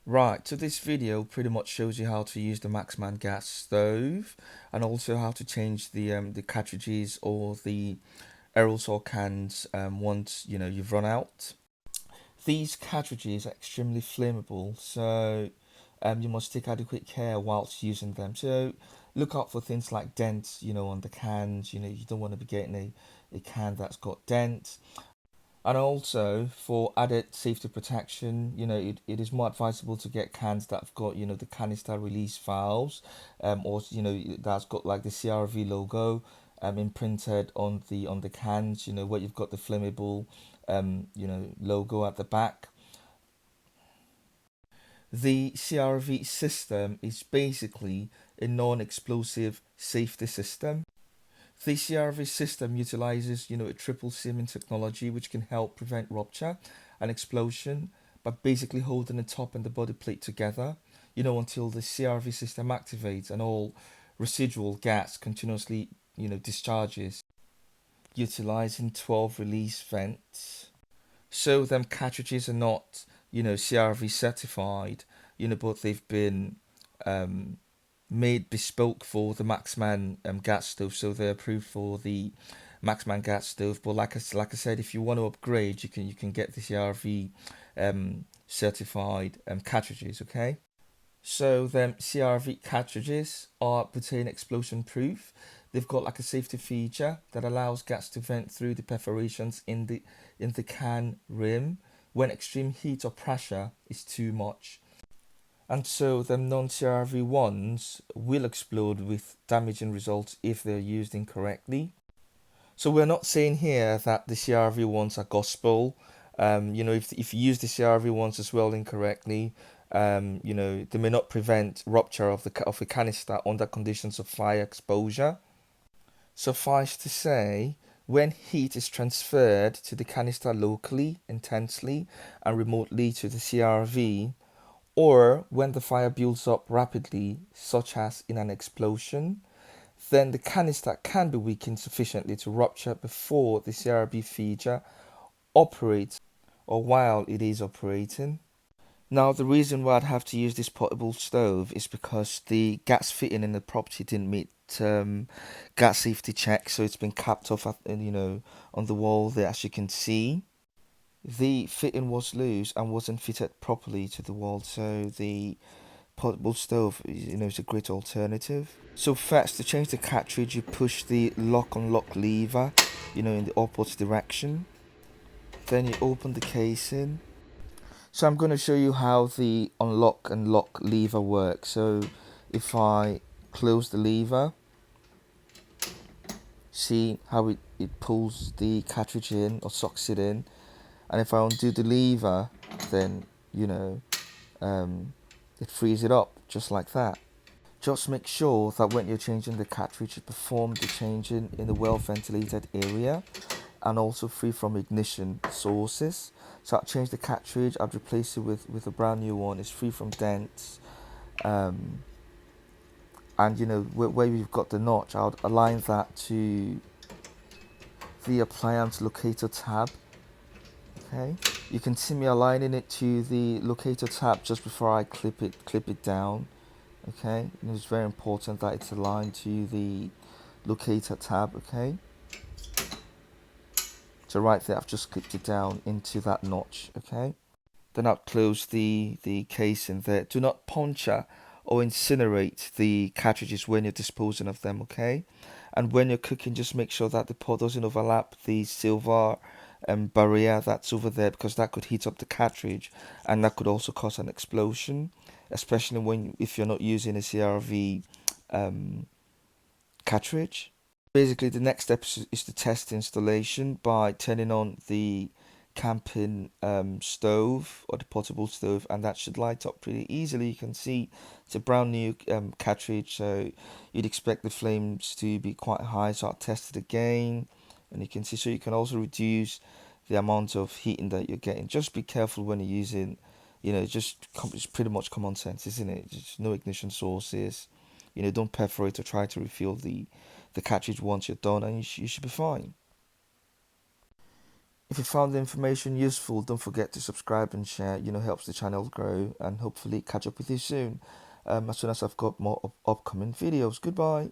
Right, so this video pretty much shows you how to use the Butane Gas stove and also how to change the cartridges or the aerosol cans once you've run out. These cartridges are extremely flammable, so you must take adequate care whilst using them. So look out for things like dents, on the cans. You don't want to be getting a can that's got dents. And also for added safety protection, it is more advisable to get cans that have got, the canister release valves, or that's got like the CRV logo imprinted on the cans, where you've got the flammable logo at the back. The CRV system is basically a non-explosive safety system. The CRV system utilizes, a triple seaming technology which can help prevent rupture and explosion by basically holding the top and the body plate together, until the CRV system activates and all residual gas continuously, discharges, utilizing 12 release vents. So them cartridges are not, CRV certified, but they've been um, made bespoke for the Maxman gas stove, so they're approved for the Maxman gas stove. But like I said, if you want to upgrade, you can get the CRV certified cartridges. Okay. So them CRV cartridges are butane explosion proof. They've got like a safety feature that allows gas to vent through the perforations in the can rim when extreme heat or pressure is too much. And so the non-CRV ones will explode with damaging results if they're used incorrectly. So we're not saying here that the CRV ones are gospel. If you use the CRV ones as well incorrectly, they may not prevent rupture of a canister under conditions of fire exposure. Suffice to say, when heat is transferred to the canister locally, intensely, and remotely to the CRV, or when the fire builds up rapidly, such as in an explosion, then the canister can be weakened sufficiently to rupture before the CRB feature operates or while it is operating. Now, the reason why I'd have to use this portable stove is because the gas fitting in the property didn't meet gas safety checks, so it's been capped off, on the wall there, as you can see. The fitting was loose and wasn't fitted properly to the wall, so the portable stove, is a great alternative. So first, to change the cartridge, you push the lock unlock lever, in the upwards direction. Then you open the casing. So I'm going to show you how the unlock and lock lever works. So if I close the lever, see how it pulls the cartridge in or sucks it in. And if I undo the lever, then, it frees it up just like that. Just make sure that when you're changing the cartridge, you perform the changing in a well ventilated area and also free from ignition sources. So I'll change the cartridge, I'll replace it with a brand new one. It's free from dents. Um, and where you've got the notch, I'll align that to the appliance locator tab. Okay, you can see me aligning it to the locator tab just before I clip it down. Okay, and it's very important that it's aligned to the locator tab. Okay, so right there I've just clipped it down into that notch. Okay, then I'll close the casing there. Do not puncture or incinerate the cartridges when you're disposing of them. Okay, and when you're cooking, just make sure that the pot doesn't overlap the silver barrier that's over there, because that could heat up the cartridge and that could also cause an explosion, especially if you're not using a CRV cartridge. Basically, the next step is to test installation by turning on the camping stove or the portable stove, and that should light up pretty easily. You can see it's a brand new cartridge, so you'd expect the flames to be quite high. So I'll test it again, and you can see. So you can also reduce the amount of heating that you're getting. Just be careful when you're using, it's pretty much common sense, isn't it? Just no ignition sources. Don't perforate or try to refill the cartridge once you're done, and you should be fine. If you found the information useful, don't forget to subscribe and share. Helps the channel grow, and hopefully catch up with you soon. As soon as I've got more upcoming videos. Goodbye.